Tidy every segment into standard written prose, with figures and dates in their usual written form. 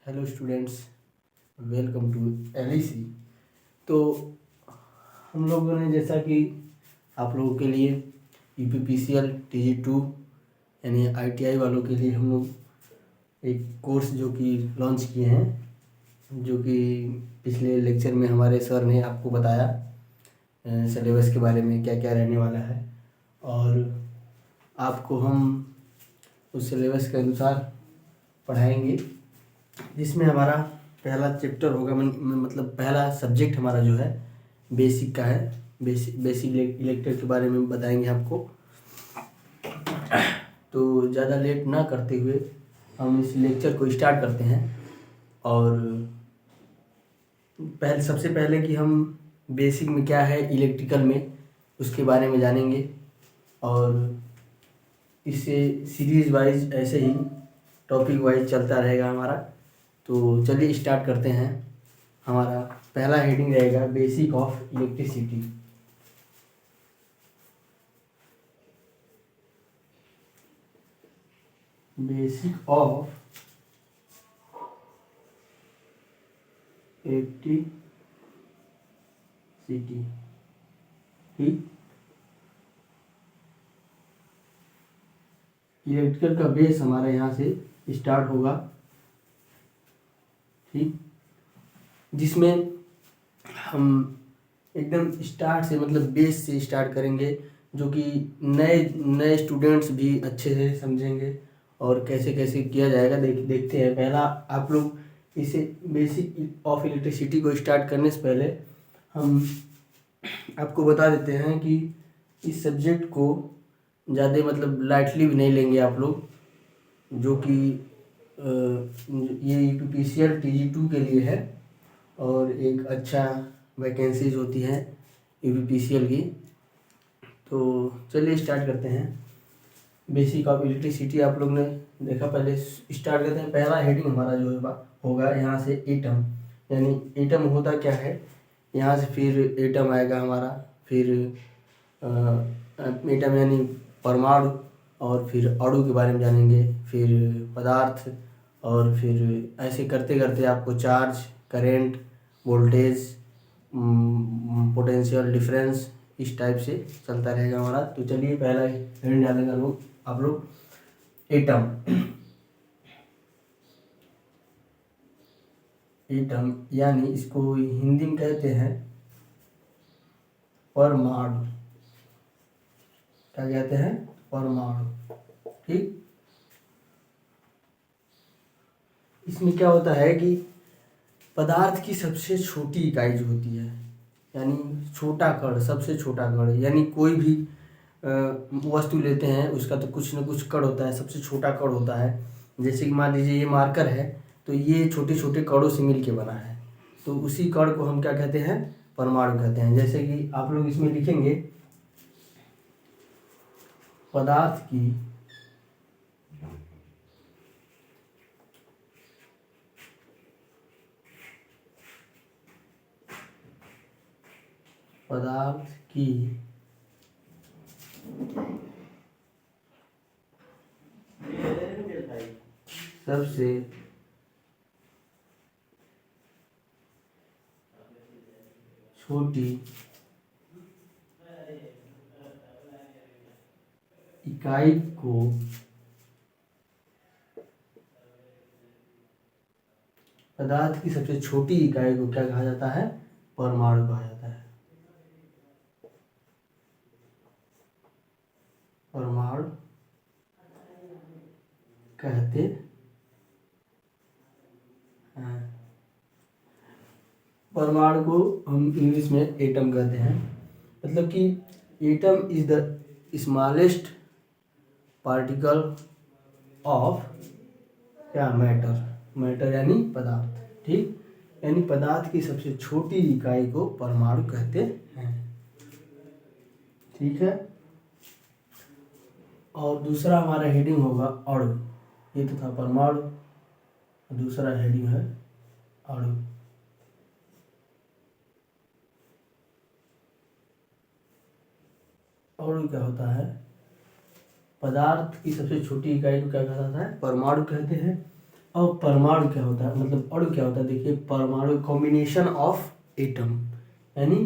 Hello students, welcome to LEC. तो हम लोगों ने जैसा कि आप लोगों के लिए यूपीपीसीएल TG2 यानी ITI वालों के लिए हम लोग एक कोर्स जो कि लॉन्च किए हैं, जो कि पिछले लेक्चर में हमारे सर ने आपको बताया सिलेबस के बारे में क्या क्या रहने वाला है, और आपको हम उस सिलेबस के अनुसार पढ़ाएंगे, जिसमें हमारा पहला चैप्टर होगा, मतलब पहला सब्जेक्ट हमारा जो है बेसिक का है। बेसिक इलेक्ट्रिक के बारे में बताएंगे आपको। तो ज़्यादा लेट ना करते हुए हम इस लेक्चर को स्टार्ट करते हैं। और सबसे पहले कि हम बेसिक में क्या है इलेक्ट्रिकल में, उसके बारे में जानेंगे, और इससे सीरीज वाइज ऐसे ही टॉपिक वाइज चलता रहेगा हमारा। तो चलिए स्टार्ट करते हैं। हमारा पहला हेडिंग रहेगा basic of electricity. Basic of electricity. ठीक, इलेक्ट्रिकल का बेस हमारा यहाँ से स्टार्ट होगा। ठीक, जिसमें हम एकदम स्टार्ट से, मतलब बेस से स्टार्ट करेंगे, जो कि नए नए स्टूडेंट्स भी अच्छे से समझेंगे और कैसे कैसे किया जाएगा। देखते हैं। पहला आप लोग इसे बेसिक ऑफ इलेक्ट्रिसिटी को स्टार्ट करने से पहले हम आपको बता देते हैं कि इस सब्जेक्ट को ज़्यादा मतलब लाइटली भी नहीं लेंगे आप लोग, जो कि ये यूपीपीसीएल TG2 के लिए है, और एक अच्छा वैकेंसीज होती हैं यूपीपीसीएल की। तो चलिए स्टार्ट करते हैं। बेसिक ऑफ इलेक्ट्रिसिटी आप लोग ने देखा। पहले स्टार्ट करते हैं। पहला हेडिंग हमारा जो होगा यहाँ से एटम, यानी एटम होता क्या है। यहाँ से फिर एटम आएगा हमारा, फिर एटम यानी परमाणु, और फिर अणु के बारे में जानेंगे, फिर पदार्थ, और फिर ऐसे करते करते आपको charge, current, voltage, potential difference, इस टाइप से चलता रहेगा हमारा। तो चलिए पहला हेडिंग डालेंगे आप लोग एटम। एटम यानी इसको हिंदी में कहते हैं परमाणु। क्या कहते हैं? परमाणु। ठीक, इसमें क्या होता है कि पदार्थ की सबसे छोटी इकाई जो होती है, यानी छोटा कण, सबसे छोटा कण, यानी कोई भी वस्तु लेते हैं उसका तो कुछ न कुछ कण होता है, सबसे छोटा कण होता है। जैसे कि मान लीजिए ये मार्कर है, तो ये छोटे छोटे कणों से मिल के बना है, तो उसी कण को हम क्या कहते हैं? परमाणु कहते हैं। जैसे कि आप लोग इसमें लिखेंगे पदार्थ की सबसे छोटी इकाई को पदार्थ की सबसे छोटी इकाई को क्या कहा जाता है? परमाणु कहा जाता है। परमाणु कहते हैं। परमाणु को हम इंग्लिश में एटम कहते हैं। मतलब कि atom is the smallest particle of क्या? मैटर यानी पदार्थ। ठीक, यानी पदार्थ की सबसे छोटी इकाई को परमाणु कहते हैं। ठीक है। और दूसरा हमारा हेडिंग होगा अणु। ये तो था परमाणु, दूसरा हेडिंग है अणु। अणु क्या होता है? पदार्थ की सबसे छोटी इकाई को क्या कहा जाता है? परमाणु कहते हैं। और परमाणु क्या होता है, मतलब अणु क्या होता है, देखिए परमाणु कॉम्बिनेशन ऑफ एटम, यानी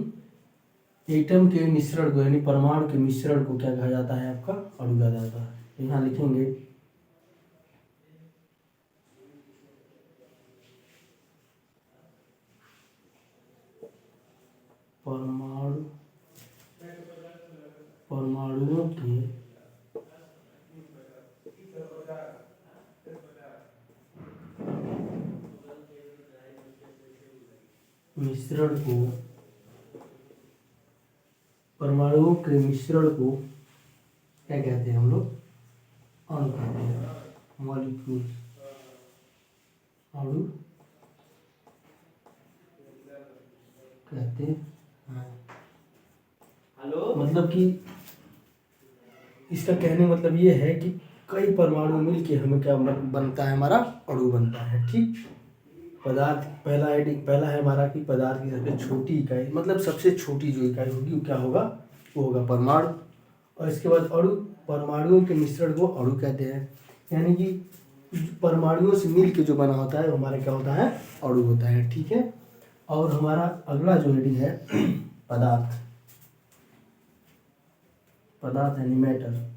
एटम के मिश्रण को, यानी परमाणु के मिश्रण को क्या कहा जाता है, आपका अणु कहा जाता है। तो यहाँ लिखेंगे परमाणु, परमाणुओं के मिश्रण को, परमाणुओं के मिश्रण को क्या कहते हैं हम लोग, अणु कहते हैं, मॉलिक्यूल, अणु कहते हैं। हेलो, मतलब कि इसका कहने मतलब ये है कि कई परमाणु मिलके हमें क्या बनता है, हमारा अणु बनता है। ठीक, पदार्थ, पहला है हमारा कि पदार्थ की सबसे छोटी इकाई, मतलब सबसे छोटी जो इकाई होगी वो क्या होगा, वो होगा परमाणु। और इसके बाद अणु, परमाणुओं के मिश्रण को अणु कहते हैं, यानी कि परमाणुओं से मिल के जो बना होता है वो हमारा क्या होता है, अणु होता है। ठीक है, और हमारा अगला जो हेडिंग है पदार्थ, पदार्थ यानी मैटर।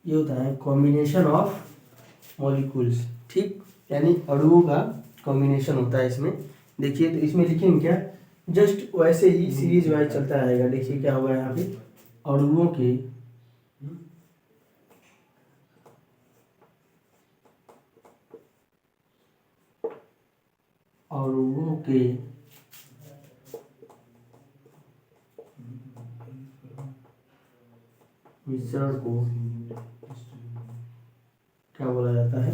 ये होता है कॉम्बिनेशन ऑफ मॉलिक्यूल्स। ठीक, यानी अणुओं का कॉम्बिनेशन होता है इसमें। देखिए तो इसमें लिखेंगे क्या, जस्ट वैसे ही सीरीज वाइज चलता रहेगा। देखिए क्या होगा यहाँ पे, अणुओं के अणुओं के मिश्रण को क्या बोला जाता है,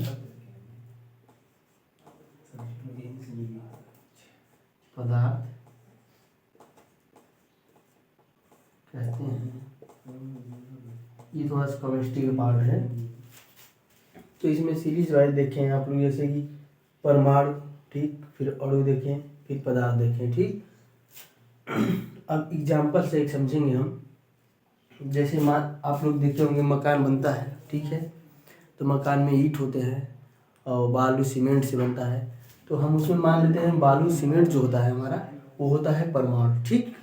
पदार्थ कहते हैं। ये थोड़ा सा केमिस्ट्री का पार्ट है, तो इसमें सीरीज वाइज देखें आप लोग, जैसे कि परमाणु, ठीक, फिर अणु देखें, फिर पदार्थ देखें। ठीक, अब एग्जाम्पल से एक समझेंगे हम। जैसे आप लोग देखे होंगे मकान बनता है, ठीक है, तो मकान में ईंट होते हैं और बालू सीमेंट से बनता है। तो हम उसमें मान लेते हैं बालू सीमेंट जो होता है हमारा, वो होता है परमाणु। ठीक,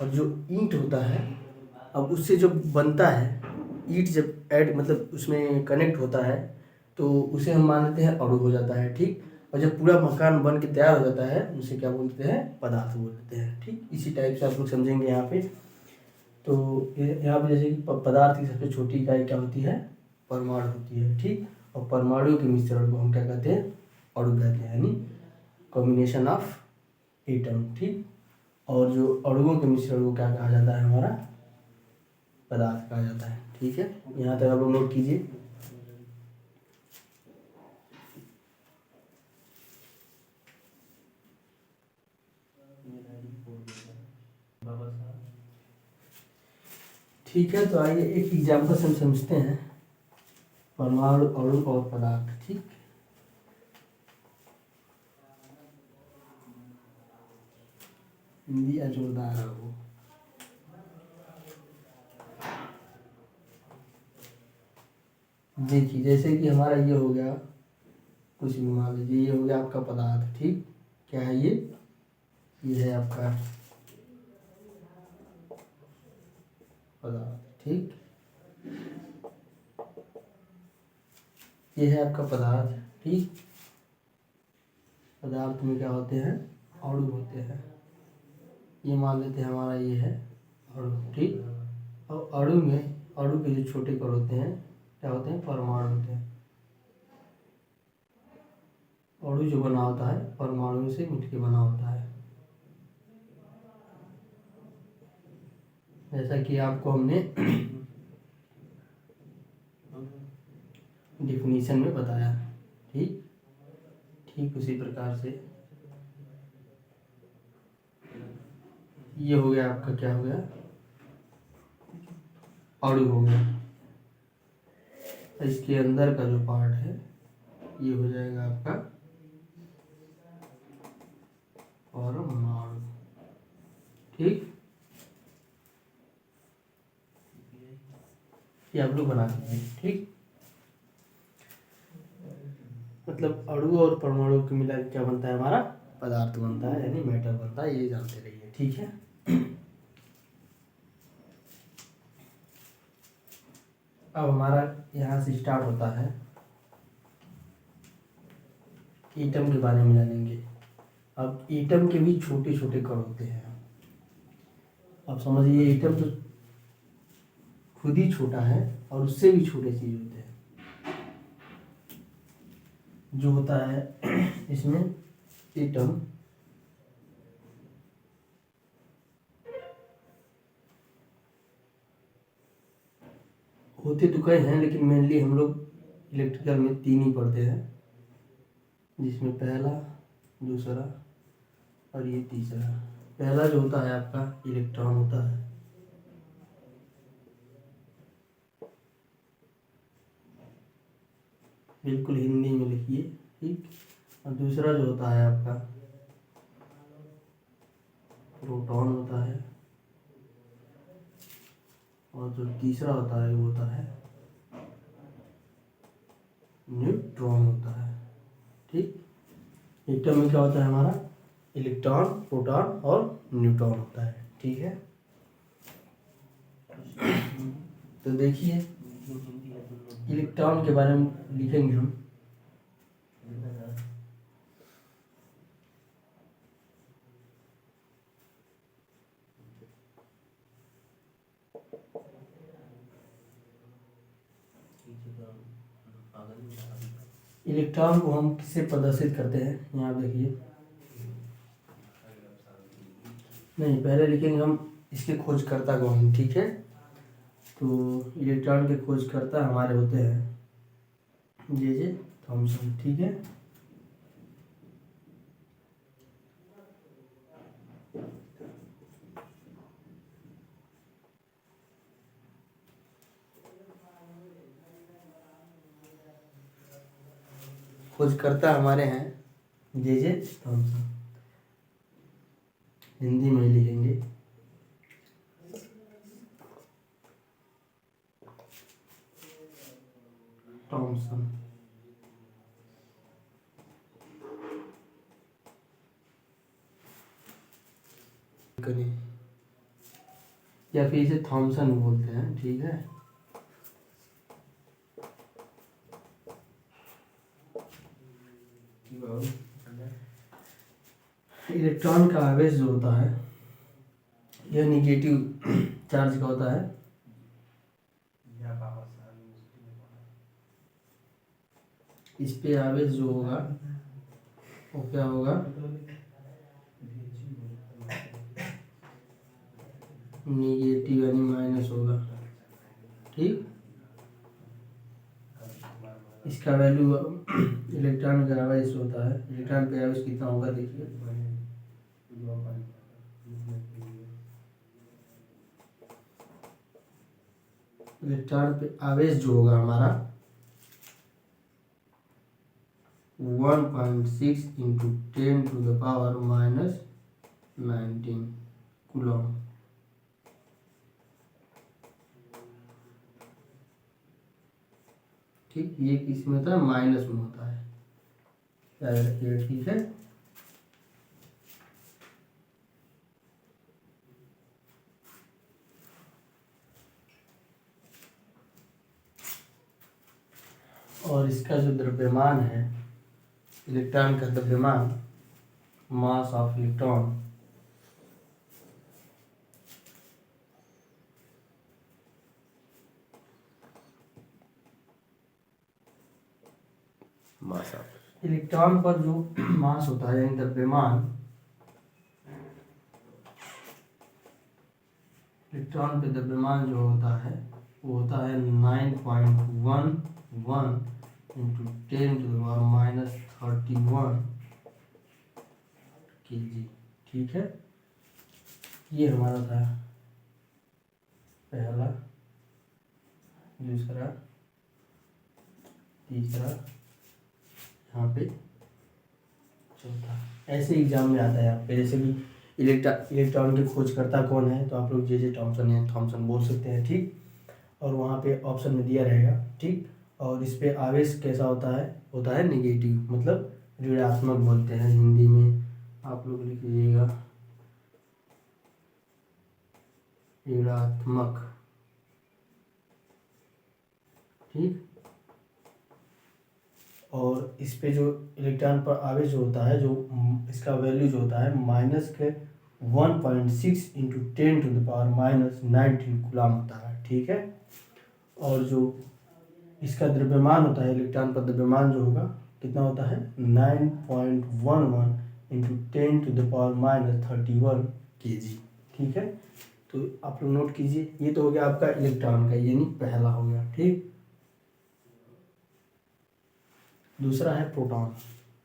और जो ईंट होता है, अब उससे जो बनता है ईंट, जब ऐड मतलब उसमें कनेक्ट होता है तो उसे हम मान लेते हैं अणु हो जाता है। ठीक, और जब पूरा मकान बन के तैयार हो जाता है उसे क्या बोलते हैं, पदार्थ बोलते हैं। ठीक, इसी टाइप से आप लोग समझेंगे यहाँ पे। तो यहाँ पे जैसे कि पदार्थ की सबसे छोटी इकाई क्या होती है, परमाणु होती है। ठीक, और परमाणु के मिश्रण को हम क्या कहते हैं, अणु कहते हैं, यानी कॉम्बिनेशन ऑफ एटम। ठीक, और जो अणुओं के मिश्रण को क्या कहा जाता है, हमारा पदार्थ कहा जाता है। ठीक है, यहाँ तक आप लोग नोट कीजिए। ठीक है, तो आइए एक एग्जाम्पल से हम समझते हैं परमाणु, अणु और पदार्थ। ठीक, हिंदी जोरदार है वो। देखिए जैसे कि हमारा ये हो गया, कुछ भी मान लीजिए, ये हो गया आपका पदार्थ। ठीक, क्या है ये है आपका पदार्थ। ठीक, ये है आपका पदार्थ। ठीक, पदार्थ में क्या होते हैं, अणु होते हैं। ये मान लेते हैं हमारा ये है अणु। ठीक, और अणु में, अणु के जो छोटे कण होते हैं क्या होते हैं, परमाणु होते हैं। अणु जो बना होता है परमाणु से मिलकर बना होता है। जैसा कि आपको हमने डिफिनीशन में बताया। ठीक, ठीक उसी प्रकार से ये हो गया आपका, क्या हो गया, अणु हो गया। इसके अंदर का जो पार्ट है ये हो जाएगा आपका परमाणु। ठीक, ये आप लोग बना देंगे। ठीक, मतलब अणु और परमाणु के मिला के क्या बनता है हमारा, पदार्थ बनता है, यानी मैटर बनता है, ये जानते रहिए। ठीक है, अब हमारा यहाँ से स्टार्ट होता है, एटम के बारे में जानेंगे। अब एटम के भी छोटे छोटे कण होते हैं। अब समझिए, एटम तो खुद ही छोटा है और उससे भी छोटे चीज होते हैं जो होता है इसमें एटम होते तो कई हैं, लेकिन मेनली हम लोग इलेक्ट्रिकल में 3 ही पढ़ते हैं, जिसमें पहला, दूसरा और ये तीसरा। पहला जो होता है आपका इलेक्ट्रॉन होता है, बिल्कुल हिंदी में लिखिए। ठीक, और दूसरा जो होता है आपका प्रोटॉन होता है, और जो तीसरा होता है वो होता है न्यूट्रॉन होता है। ठीक, एटम में क्या होता है हमारा, इलेक्ट्रॉन, प्रोटॉन और न्यूट्रॉन होता है। ठीक है, तो देखिए इलेक्ट्रॉन के बारे में लिखेंगे हम। इलेक्ट्रॉन को हम किससे प्रदर्शित करते हैं, यहाँ देखिए, नहीं पहले लिखेंगे हम इसके खोजकर्ता कौन। ठीक है, तो इलेक्ट्रॉन के खोजकर्ता हमारे होते हैं जे थॉमसन। ठीक है, खोजकर्ता हमारे हैं जे थॉमसन, हिंदी में ही लिखेंगे थॉमसन। या फिर इसे थॉमसन बोलते हैं। ठीक है, इलेक्ट्रॉन का आवेश जो होता है यह निगेटिव चार्ज का होता है, इस पे आवेश जो होगा वो क्या होगा, निगेटिव यानी माइनस होगा। ठीक, इसका वैल्यू इलेक्ट्रॉन का आवेश होता है, इलेक्ट्रॉन पे आवेश कितना होगा देखिए, इलेक्ट्रॉन पे आवेश जो होगा हमारा 1.6 इंटू 10⁻⁻⁹ कूलम। ठीक, ये किस में होता है, माइनस में होता है, याद रखिएगा। ठीक है, और इसका जो द्रव्यमान है, इलेक्ट्रॉन का द्रव्यमान, mass of electron, mass of electron पर जो मास होता है यानी द्रव्यमान, इलेक्ट्रॉन पे द्रव्यमान जो होता है वो होता है 9.11 इंटू 10⁻31 kg। ठीक है, ये हमारा था पहला, दूसरा, तीसरा, यहाँ पे चौथा। ऐसे एग्जाम में आता है आपके, जैसे कि इलेक्ट्रॉन के खोजकर्ता कौन है, तो आप लोग जे थॉमसन या थॉमसन बोल सकते हैं। ठीक, और वहाँ पे ऑप्शन में दिया रहेगा, ठीक। और इस पे आवेश कैसा होता है निगेटिव, मतलब ऋणात्मक बोलते हैं हिंदी में, आप लोग लिख लीजिएगा ऋणात्मक, ठीक। और इस पे जो इलेक्ट्रॉन पर आवेश जो होता है, जो इसका वैल्यू जो होता है माइनस के 1.6 इंटू 10⁻⁻19 कूलम होता है, ठीक है। और जो इसका द्रव्यमान होता है, इलेक्ट्रॉन पर द्रव्यमान जो होगा कितना होता है 9.11 इंटू 10⁻31 kg, ठीक है। तो आप लोग नोट कीजिए, ये तो हो गया आपका इलेक्ट्रॉन का, यानी पहला हो गया, ठीक। दूसरा है प्रोटॉन।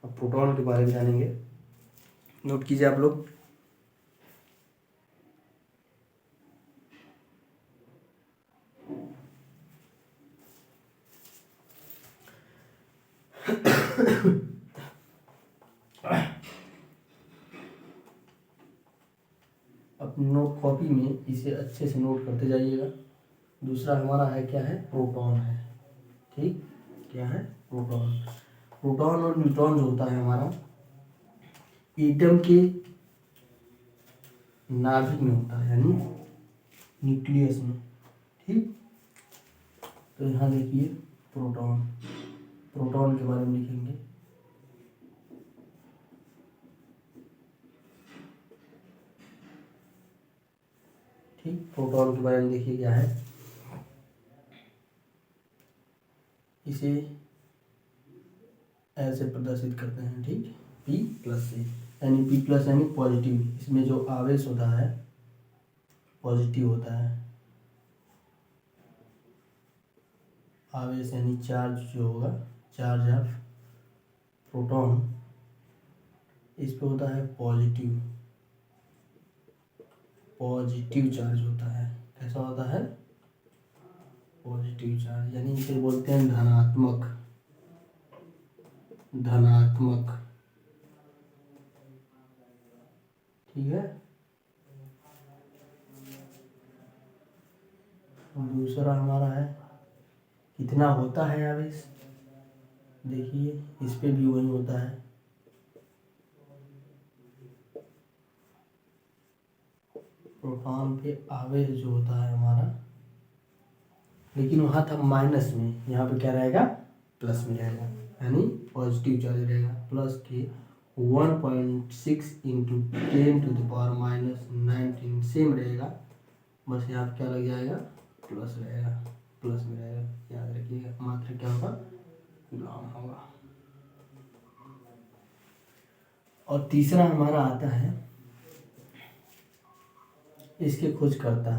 अब प्रोटॉन के बारे में जानेंगे, नोट कीजिए आप लोग। अपनी नोट कॉपी में इसे अच्छे से नोट करते जाइएगा। दूसरा हमारा है क्या है, प्रोटॉन है, ठीक। क्या है, प्रोटॉन। प्रोटॉन और न्यूट्रॉन जो होता है हमारा एटम के नाभिक में होता है, यानी न्यूक्लियस में, ठीक। तो यहाँ देखिए प्रोटॉन, प्रोटॉन के बारे में लिखेंगे, ठीक। प्रोटॉन के बारे में देखिए क्या है, इसे ऐसे प्रदर्शित करते हैं, ठीक। P+ से, यानी P+ यानी पॉजिटिव, इसमें जो आवेश होता है पॉजिटिव होता है, आवेश यानी चार्ज जो होगा, चार्ज ऑफ प्रोटॉन इस पे होता है पॉजिटिव, पॉजिटिव चार्ज होता है। कैसा होता है, पॉजिटिव चार्ज, यानी इसे बोलते हैं धनात्मक, धनात्मक, ठीक है। दूसरा हमारा है कितना होता है आवेश, देखिए इस पे भी वही होता है, प्रोटॉन पे आवेश जो होता है हमारा, लेकिन वहाँ था माइनस में, यहाँ पे क्या रहेगा, प्लस में रहेगा, यानी पॉजिटिव चार्ज रहेगा, प्लस के 1.6 इंटू 10⁻⁻19 सेम रहेगा, बस यहाँ पे क्या लग जाएगा, प्लस रहेगा, प्लस में रहेगा, याद रखिएगा। मात्रा क्या होगा, कूलम होगा। और तीसरा हमारा आता है, इसके खोजकर्ता,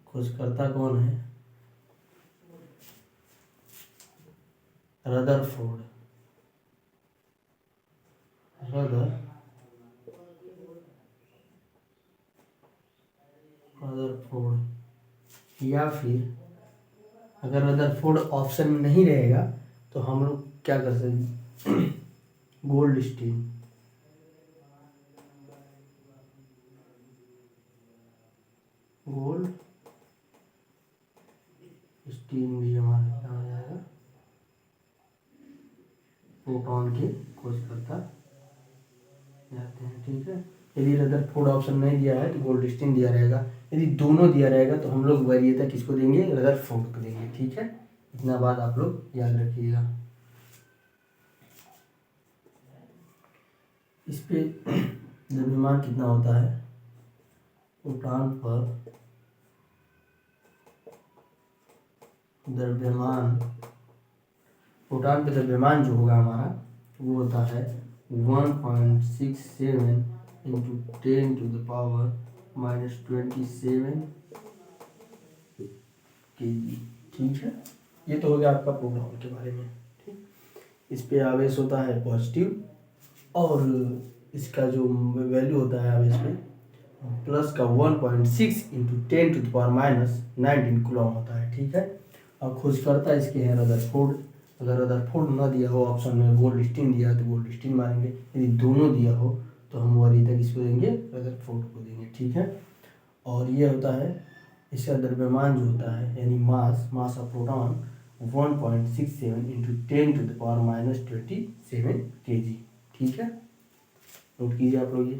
खोजकर्ता कौन है, रदरफोर्ड, रदरफोर्ड, या फिर अगर रदरफोर्ड ऑप्शन में नहीं रहेगा तो हम लोग क्या कर सकते हैं, गोल्डस्टीन, गोल्डस्टीन भी हमारा क्या हो जाएगा, प्रोटॉन के खोजकर्ता जाते हैं, ठीक है। यदि रदरफोर्ड ऑप्शन नहीं दिया है तो गोल्डस्टीन दिया रहेगा, यदि दोनों दिया रहेगा तो हम लोग वरीयता किसको देंगे, रदरफोर्ड को देंगे, ठीक है। इतना बात आप लोग याद रखिएगा। इस पे द्रव्यमान कितना होता है, प्रोटॉन पर द्रव्यमान, प्रोटॉन पे द्रव्यमान जो होगा हमारा वो होता है 1.67 इंटू 10⁻⁻27 kg, ठीक है। ये तो हो गया आपका प्रोटॉन के बारे में, ठीक। इस पे आवेश होता है पॉजिटिव, और इसका जो वैल्यू होता है आवेश में प्लस का 1.6 इंटू 10⁻⁻19 कूलम होता है, ठीक है। और खोजकर्ता इसके हैं रदरफोर्ड, अगर रदरफोर्ड न दिया हो ऑप्शन में, गोल्डस्टीन दिया तो गोल्डस्टीन मानेंगे, यदि दोनों दिया हो तो हम वरीयता किसको किसको देंगे, रदरफोर्ड को देंगे, ठीक है। और ये होता है इसका द्रव्यमान जो होता है यानी mass of proton 1.67 into 10⁻⁻27 kg, ठीक है। नोट कीजिए आप लोग ये।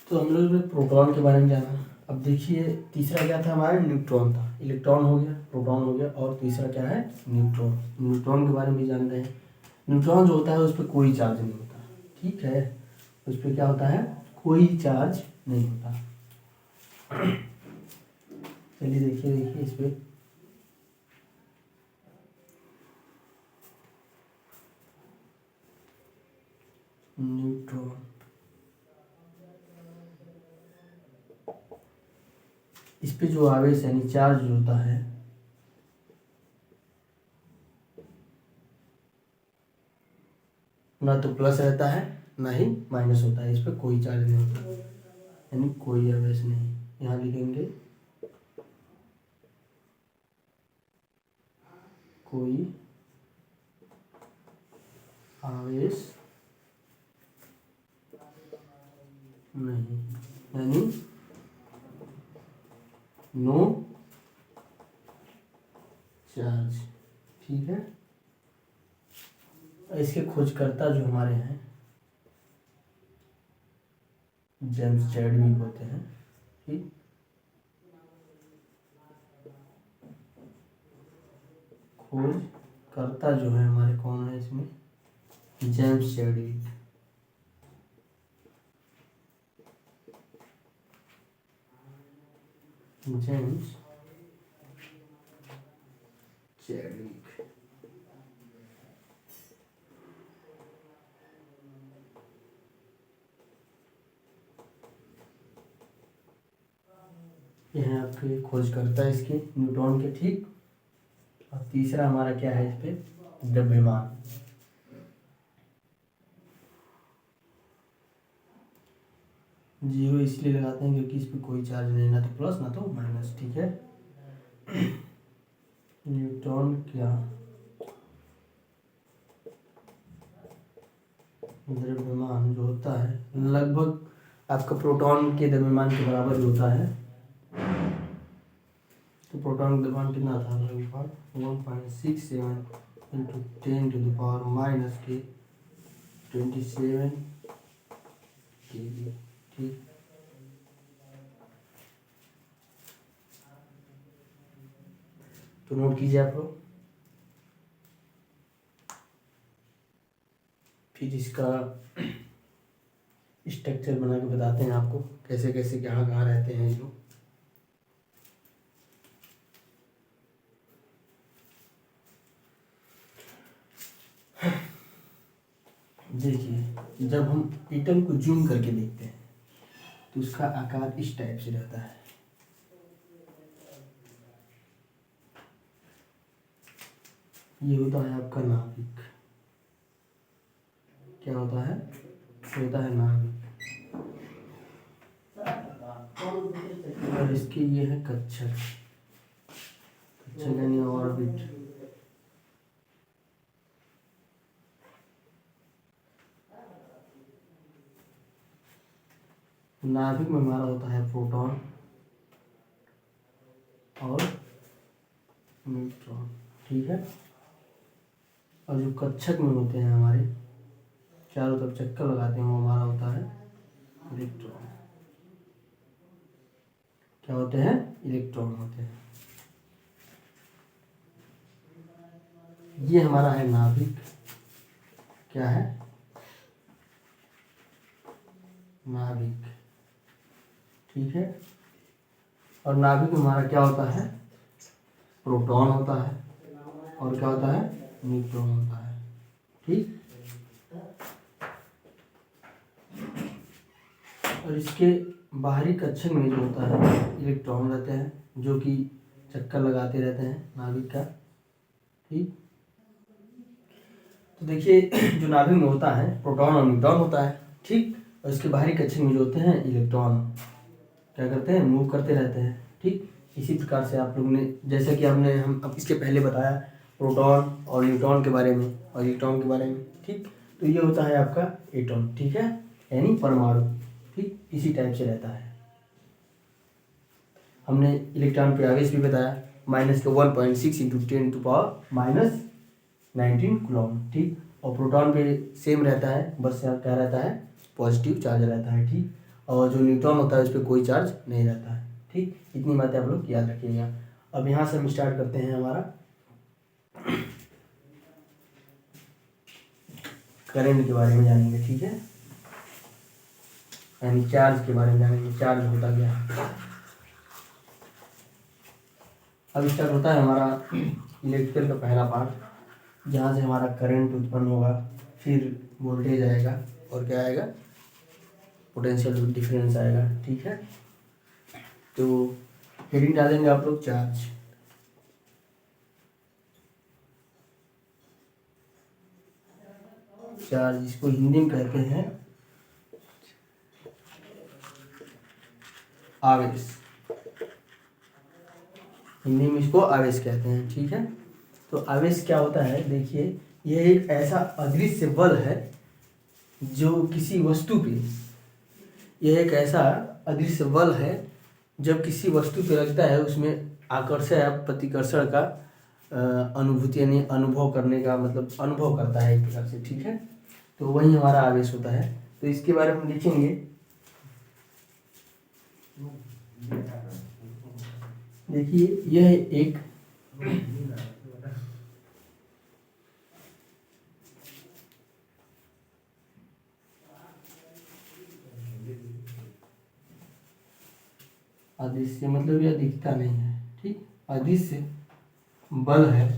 तो हम लोग ने प्रोटॉन के बारे में जाना। अब देखिए तीसरा क्या था हमारा, न्यूट्रॉन था। इलेक्ट्रॉन हो गया, प्रोटॉन हो गया, और तीसरा क्या है, न्यूट्रॉन। न्यूट्रॉन के बारे में भी जान रहे हैं। न्यूट्रॉन जो होता है उस पर कोई चार्ज नहीं होता, ठीक है। उस पर क्या होता है, कोई चार्ज नहीं होता। चलिए देखिए इस पर न्यूट्रॉन, इस पे जो आवेश यानी चार्ज जो होता है ना तो प्लस रहता है ना ही माइनस होता है, इस पे कोई चार्ज नहीं होता यानी कोई आवेश नहीं। यहाँ लिखेंगे कोई आवेश नहीं यानी नो चार्ज, ठीक है। इसके खोजकर्ता जो हमारे हैं जेम्स चैडविक होते हैं, ठीक। खोजकर्ता जो है हमारे कौन है इसमें, जेम्स चैडविक। जेम्स चैडविक, ये हैं आपके खोजकर्ता इसके न्यूट्रॉन के, ठीक। और तीसरा हमारा क्या है इस पे, द्रव्यमान। जीरो इसलिए लगाते हैं क्योंकि इस पे कोई चार्ज नहीं, ना तो प्लस ना तो माइनस, ठीक है। न्यूट्रॉन क्या द्रव्यमान जो होता है लगभग आपका प्रोटॉन के द्रव्यमान के बराबर ही होता है। तो प्रोटॉन का द्रव्यमान कितना था, लगभग 1.67 इंटू 10⁻⁻27 kg, ठीक। तो नोट कीजिए आप लोग। फिर इसका स्ट्रक्चर बना के बताते हैं आपको कैसे कैसे कहाँ कहाँ रहते हैं ये लोग। देखिए जब हम एटम को जूम करके देखते हैं तो उसका आकार इस टाइप से रहता है। ये होता है आपका नाभिक। क्या होता है, होता है नाभिक। और इसके ये है कक्षक, कक्षक यानी ऑर्बिट। नाभिक में हमारा होता है प्रोटॉन और न्यूट्रॉन, ठीक है। और जो कक्षक में होते हैं हमारे चारों तरफ चक्कर लगाते हैं वो हमारा होता है इलेक्ट्रॉन। क्या होते हैं, इलेक्ट्रॉन होते हैं। ये हमारा है नाभिक। क्या है, नाभिक, ठीक है। और नाभिक में हमारा क्या होता है, प्रोटॉन होता है और क्या होता है, न्यूट्रॉन होता है, ठीक। और इसके बाहरी कक्षक में जो होता है इलेक्ट्रॉन रहते हैं जो कि चक्कर लगाते रहते हैं नाभिक का, ठीक। तो देखिए जो नाभिक में होता है प्रोटॉन और न्यूट्रॉन होता है, ठीक। और इसके बाहरी कक्षक में जो होते हैं इलेक्ट्रॉन क्या करते हैं, मूव करते रहते हैं, ठीक। इसी प्रकार से आप लोग ने, जैसे कि हम अब इसके पहले बताया प्रोटॉन और न्यूट्रॉन के बारे में और इलेक्ट्रॉन के बारे में, ठीक। तो ये होता है आपका एटॉम, ठीक है, यानी परमाणु, ठीक, इसी टाइप से रहता है। हमने इलेक्ट्रॉन पे आवेश भी बताया, -1.6 इंटू 10⁻⁻19 कूलम, ठीक। और प्रोटॉन पे सेम रहता है, बस यहाँ क्या रहता है, पॉजिटिव चार्ज रहता है, ठीक। और जो न्यूट्रॉन होता है उस पर कोई चार्ज नहीं रहता है, ठीक। इतनी बातें आप लोग याद रखिएगा। अब यहाँ से हम स्टार्ट करते हैं हमारा करंट के बारे में जानेंगे, ठीक है, यानी चार्ज के बारे में जानेंगे, चार्ज होता क्या है। अब स्टार्ट होता है हमारा इलेक्ट्रिकल का पहला पार्ट, जहाँ से हमारा करंट उत्पन्न होगा, फिर वोल्टेज आएगा और क्या आएगा, पोटेंशियल डिफरेंस आएगा, ठीक है। तो हेडिंग डालेंगे आप लोग चार्ज। चार्ज इसको हिंदी में कहते हैं आवेश, हिंदी में इसको आवेश कहते हैं, ठीक है। तो आवेश क्या होता है, देखिए, यह एक ऐसा अदृश्य बल है जो किसी वस्तु पे, यह एक ऐसा अदृश्य बल है जब किसी वस्तु पे लगता है, उसमें आकर्षण या प्रतिकर्षण का अनुभूति यानी अनुभव करने का, मतलब अनुभव करता है एक प्रकार से, ठीक है। तो वही हमारा आवेश होता है। तो इसके बारे में लिखेंगे, देखिए, यह एक अदृश्य, मतलब यह दिखता नहीं है, ठीक, अदृश्य बल है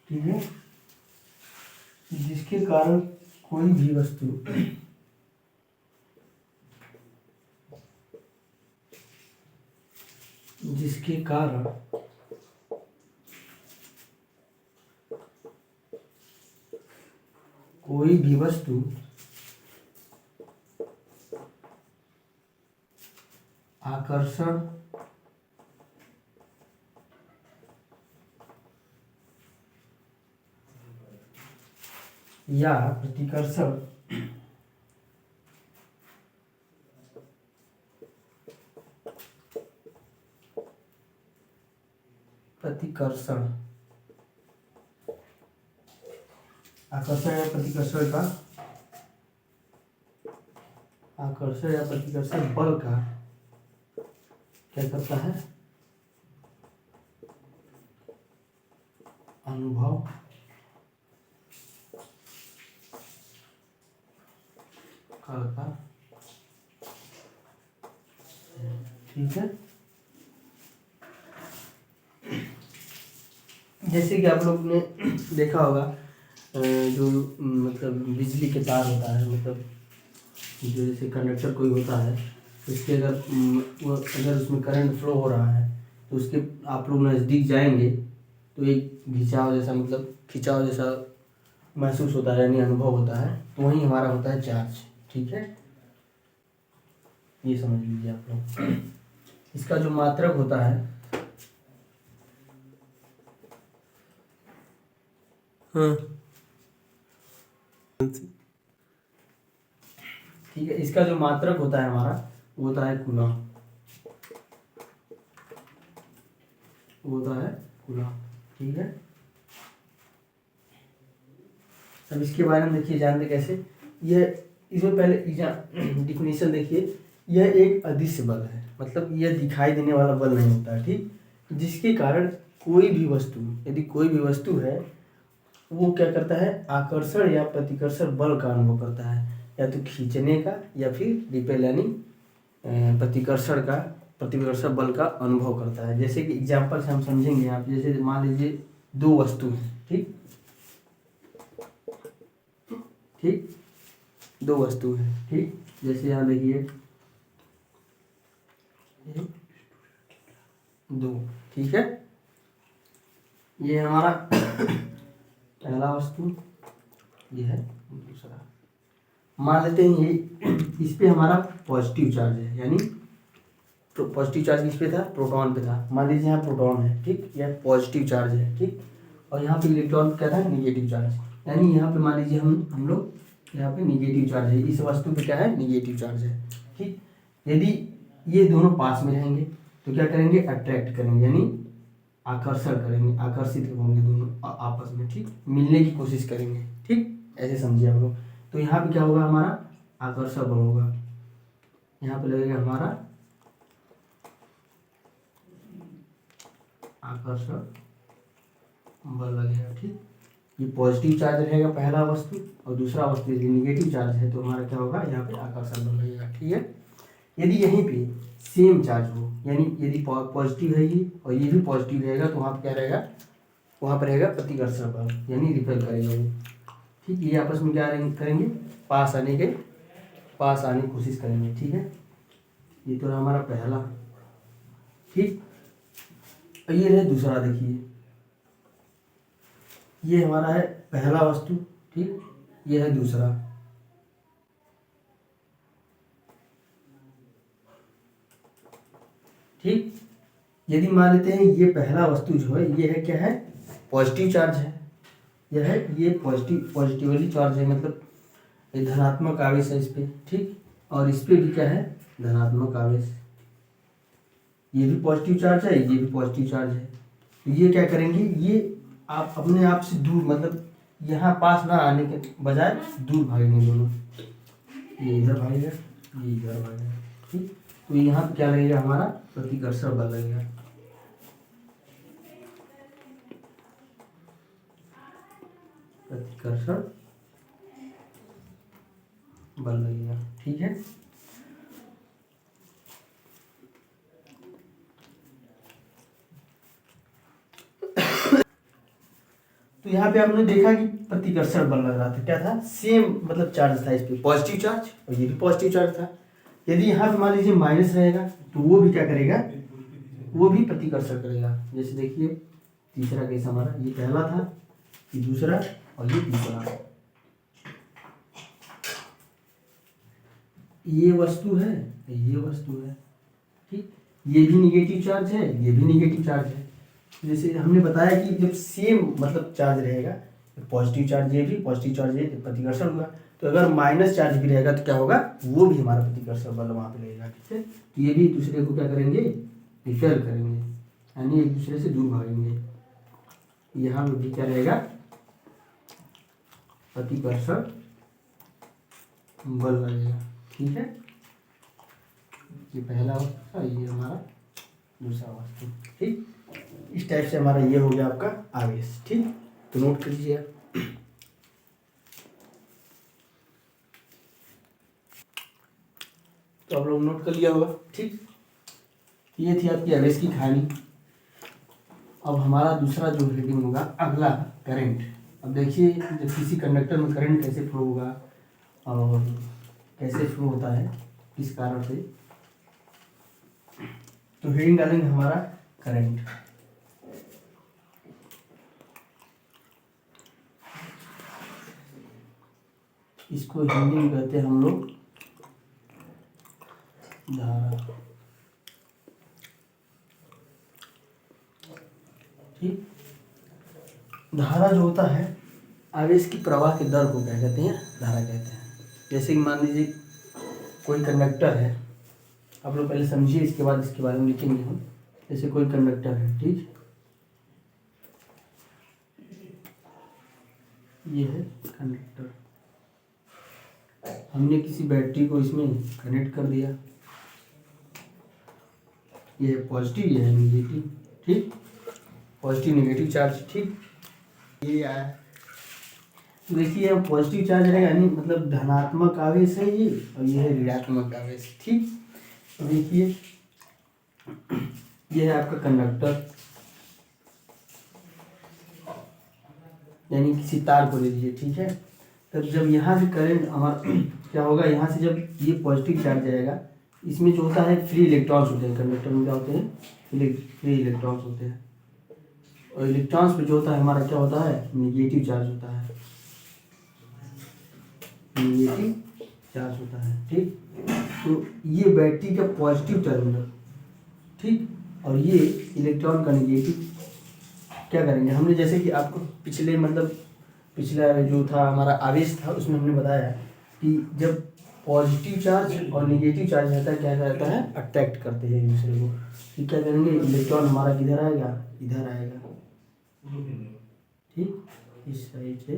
ठीक है, जिसके कारण कोई भी वस्तु जिसके कारण कोई भी वस्तु आकर्षण या प्रतिकर्षण प्रतिकर्षण आकर्षण या प्रतिकर्षण का आकर्षण या प्रतिकर्षण बल का क्या करता है, अनुभव करता, ठीक है। जैसे कि आप लोग ने देखा होगा, जो मतलब बिजली के तार होता है, मतलब जो जैसे कंडक्टर कोई होता है, उसके अगर वो अगर उसमें करंट फ्लो हो रहा है तो उसके आप लोग नज़दीक जाएंगे तो एक खिंचाव जैसा, मतलब खिंचाव जैसा महसूस होता है, यानी अनुभव होता है। तो वही हमारा होता है चार्ज, ठीक है, ये समझ लीजिए आप लोग। इसका जो मात्रक होता है, हाँ ठीक है, इसका जो मात्रक होता है हमारा, वो होता है कूलम, वो होता है कूलम, ठीक है। अब इसके बारे में देखिए, जानते कैसे, यह इसमें पहले डिफिनेशन देखिए, यह एक अदृश्य बल है, मतलब यह दिखाई देने वाला बल नहीं होता है, ठीक, जिसके कारण कोई भी वस्तु, यदि कोई भी वस्तु है, वो क्या करता है, आकर्षण या प्रतिकर्षण बल का अनुभव करता है, या तो खींचने का या फिर रिपेल यानी प्रतिकर्षण बल का अनुभव करता है। जैसे कि एग्जाम्पल से हम समझेंगे आप, जैसे मान लीजिए दो वस्तु हैं, ठीक ठीक, दो वस्तु हैं, ठीक, जैसे यहाँ देखिए दो, ठीक है, ये हमारा पहला वस्तु, ये है दूसरा। मान लेते हैं ये इस पे हमारा पॉजिटिव चार्ज है, यानी पॉजिटिव चार्ज किस पे था, प्रोटॉन पे था। मान लीजिए यहाँ प्रोटॉन है, ठीक, यह पॉजिटिव चार्ज है, ठीक, और यहाँ पे इलेक्ट्रॉन क्या था, निगेटिव चार्ज, यानी यहाँ पे मान लीजिए हम लोग यहाँ पे निगेटिव चार्ज है, इस वस्तु पे क्या है, निगेटिव चार्ज है, ठीक। यदि ये दोनों पास में रहेंगे तो क्या करेंगे, अट्रैक्ट करेंगे, यानी आकर्षण करेंगे, आकर्षित होंगे दोनों आपस में, ठीक, मिलने की कोशिश करेंगे, ठीक, ऐसे समझिए आप लोग। तो यहाँ पे क्या होगा, हमारा आकर्षण बल होगा, यहाँ पे लगेगा हमारा आकर्षण बल लगेगा, ठीक। ये पॉजिटिव चार्ज रहेगा पहला वस्तु, और दूसरा वस्तु यदि निगेटिव चार्ज है तो हमारा क्या होगा, यहाँ पे आकर्षण बल लगेगा, ठीक है। यदि यहीं पे सेम चार्ज हो, यानी यदि पॉजिटिव है ये और ये भी पॉजिटिव रहेगा तो वहाँ पर क्या रहेगा, वहाँ पर रहेगा प्रतिकर्षण बल, यानी रिपेल करेगा वो, ठीक। ये आपस में क्या करेंगे, पास आने की कोशिश करेंगे, ठीक है। ये तो हमारा पहला, ठीक। ये है दूसरा, देखिए ये हमारा है पहला वस्तु, ठीक, ये है दूसरा, ठीक। यदि मान लेते हैं ये पहला वस्तु जो है ये है क्या है, पॉजिटिव चार्ज है, यह है ये पॉजिटिवली चार्ज है, मतलब ये धनात्मक आवेश है इस पे, ठीक, और इस पे भी क्या है, धनात्मक आवेश, ये भी पॉजिटिव चार्ज है, ये भी पॉजिटिव चार्ज है। तो ये क्या करेंगे, ये आप अपने आप से दूर, मतलब यहाँ पास ना आने के बजाय दूर भागेंगे दोनों, ये इधर भागेगा, ये इधर भागेगा, ठीक। तो यहाँ पे क्या लगेगा, हमारा प्रतिकर्षण बल लगेगा, प्रतिकर्षण बल लगेगा, ठीक है। तो यहाँ पे आपने देखा कि प्रतिकर्षण बल लग रहा था, क्या था, सेम मतलब चार्ज था इस पे, पॉजिटिव चार्ज, और ये भी पॉजिटिव चार्ज था। यदि यहाँ पे मान लीजिए माइनस रहेगा तो वो भी क्या करेगा, वो भी प्रतिकर्षण करेगा। जैसे देखिए तीसरा केस हमारा, ये पहला था, ये दूसरा, और ये तीसरा, ये वस्तु है, ये वस्तु है, ठीक, ये भी निगेटिव चार्ज है, ये भी निगेटिव चार्ज है। जैसे हमने बताया कि जब सेम मतलब चार्ज रहेगा, पॉजिटिव चार्ज ये भी, पॉजिटिव चार्ज ये, प्रतिकर्षण होगा। तो अगर माइनस चार्ज भी रहेगा तो क्या होगा, वो भी हमारा प्रतिकर्षण बल वहाँ पे रहेगा, ठीक है। तो ये भी एक दूसरे को क्या करेंगे, रिपेल करेंगे, यानी एक दूसरे से दूर भागेंगे। यहाँ पे भी क्या रहेगा, प्रतिकर्षण बल लगेगा, ठीक है। ये पहला वस्तु था, ये हमारा दूसरा वस्तु, ठीक। इस टाइप से हमारा ये हो गया आपका आवेश, ठीक। तो नोट कर लीजिए, तो आप लोग नोट कर लिया होगा, ठीक। ये थी आपकी आवेश की कहानी। अब हमारा दूसरा जो रीडिंग होगा, अगला करंट। अब देखिए जब किसी कंडक्टर में करंट कैसे फ्लो होगा और कैसे फ्लो होता है, किस कारण से, तो हेडिंग डालेंगे हमारा करंट। इसको हिंदी में कहते हैं हम लोग धारा, ठीक। धारा जो होता है, आवेश की प्रवाह के दर को क्या कहते हैं, धारा कहते हैं। जैसे कि मान लीजिए कोई कंडक्टर है, आप लोग पहले समझिए, इसके बाद इसके बारे में लिखेंगे हम। जैसे कोई कंडक्टर है, ठीक, ये है कंडक्टर, हमने किसी बैटरी को इसमें कनेक्ट कर दिया, ये है पॉजिटिव, ये है निगेटिव, ठीक, पॉजिटिव निगेटिव चार्ज, ठीक। ये आया, तो देखिए पॉजिटिव चार्ज रहेगा, यानी मतलब धनात्मक आवेश है ये, और ये है ऋणात्मक आवेश, ठीक। तो देखिए ये है आपका कंडक्टर, यानी किसी तार को ले लीजिए, ठीक है। तब जब यहाँ से करंट हमारा क्या होगा, यहाँ से जब ये पॉजिटिव चार्ज जाएगा, इसमें जो होता है फ्री इलेक्ट्रॉन्स होते हैं, कंडक्टर में क्या होते हैं, फ्री इलेक्ट्रॉन्स होते हैं, और इलेक्ट्रॉन्स पे जो होता है हमारा क्या होता है, निगेटिव चार्ज होता है, निगेटिव चार्ज होता है। ठीक, तो ये बैटरी का पॉजिटिव टर्मिनल, ठीक, और ये इलेक्ट्रॉन का निगेटिव। क्या करेंगे हमने, जैसे कि आपको पिछले मतलब पिछला जो था हमारा आवेश था उसमें हमने बताया कि जब पॉजिटिव चार्ज और निगेटिव चार्ज रहता है क्या रहता है, अट्रैक्ट करते हैं एक दूसरे को। ठीक, क्या करेंगे, इलेक्ट्रॉन हमारा किधर आएगा, इधर आएगा। ठीक, इस साइड से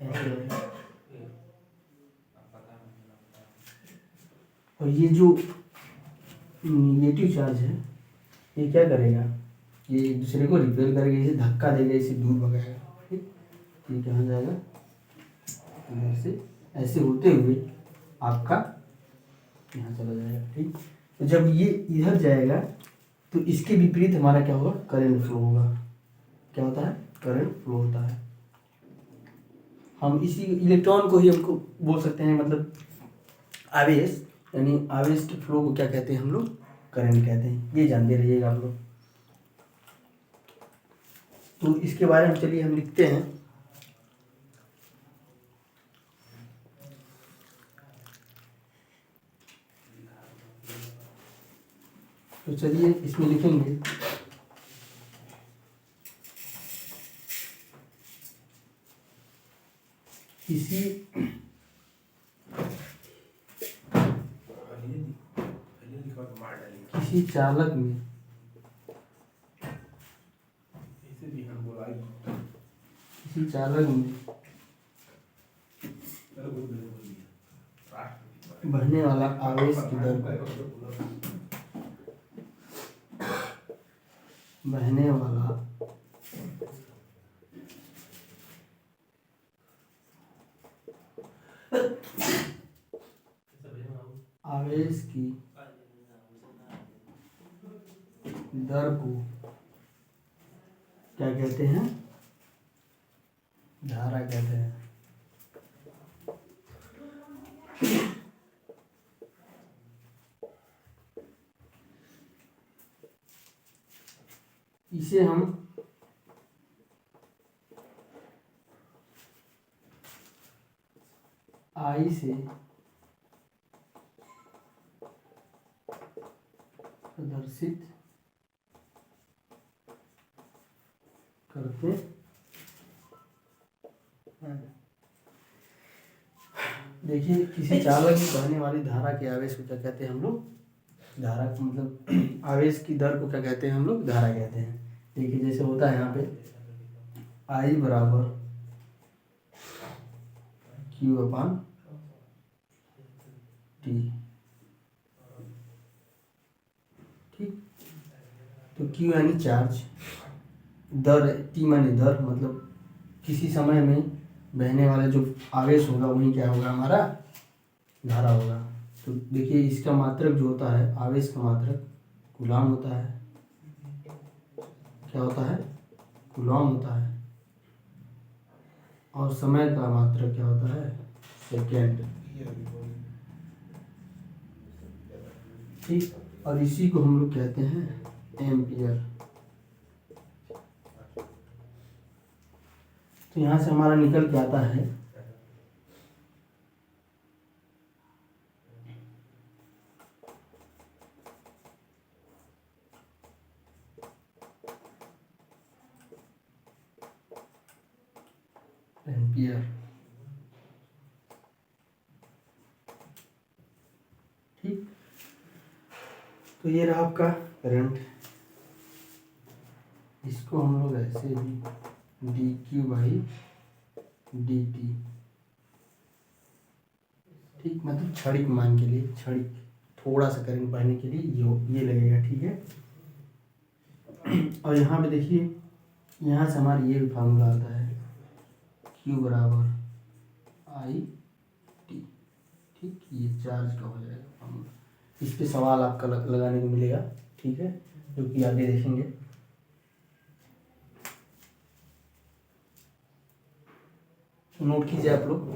ऐसे आएगा। और ये जो निगेटिव चार्ज है ये क्या करेगा, ये एक दूसरे को रिपेल करेगा, इसे धक्का देगा, इसे दूर भगाएगा। ठीक, ये कहाँ जाएगा, इधर से ऐसे होते हुए आपका यहाँ चला जाएगा। ठीक, तो जब ये इधर जाएगा तो इसके विपरीत हमारा क्या होगा, करंट फ्लो होगा। क्या होता है, करंट फ्लो होता है। हम इसी इलेक्ट्रॉन को ही हमको बोल सकते हैं मतलब आवेश, यानी आवेश के फ्लो को क्या कहते हैं हम लोग, करंट कहते हैं। ये जानते रहिएगा आप लोग। तो इसके बारे में चलिए हम लिखते हैं। तो चलिए इसमें लिखेंगे किसी चालक में बहने वाला आवेश की दर बहने वाला आवेश की दर को क्या कहते हैं, धारा कहते हैं। इसे हम आई से प्रदर्शित करते हैं। देखिए किसी चालक में बहने वाली धारा के आवेश को क्या कहते हैं हम लोग, धारा को मतलब आवेश की दर को क्या कहते हैं हम लोग, धारा कहते हैं। देखिए जैसे होता है यहाँ पे आई बराबर क्यू अपान टी। ठीक, तो क्यू यानी चार्ज, दर टी मानी दर, मतलब किसी समय में बहने वाला जो आवेश होगा वही क्या होगा, हमारा धारा होगा। तो देखिए इसका मात्रक जो होता है, आवेश का मात्रक कूलॉम होता है। क्या होता है, कूलॉम होता है। और समय का मात्रक क्या होता है, सेकेंड। ठीक, और इसी को हम लोग कहते हैं एम्पियर। तो यहाँ से हमारा निकल के आता है एम्पियर। ठीक, तो ये रहा आपका करंट। इसको हम लोग ऐसे भी D Q by D T. ठीक, मतलब क्षणिक मान के लिए, क्षणिक थोड़ा सा करंट पाने के लिए ये लगेगा। ठीक है, और यहाँ पे देखिए यहाँ से हमारा ये फार्मूला आता है Q बराबर आई टी। ठीक, ये चार्ज का हो जाएगा फार्मूला। इस पे सवाल आपका लगाने को मिलेगा। ठीक है, जो कि आगे देखेंगे। नोट कीजिए आप लोग।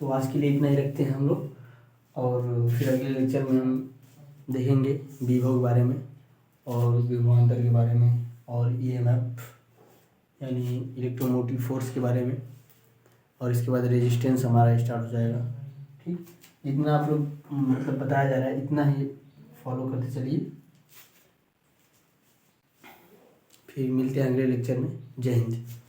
तो आज के लिए इतना ही रखते हैं हम लोग, और फिर अगले लेक्चर में हम देखेंगे विभव के बारे में और विभवांतर के बारे में और ईएमएफ यानी इलेक्ट्रोमोटिव फोर्स के बारे में, और इसके बाद रेजिस्टेंस हमारा स्टार्ट हो जाएगा। ठीक, इतना आप लोग मतलब बताया जा रहा है, इतना ही फॉलो करते चलिए। फिर मिलते हैं अगले लेक्चर में। जय हिंद।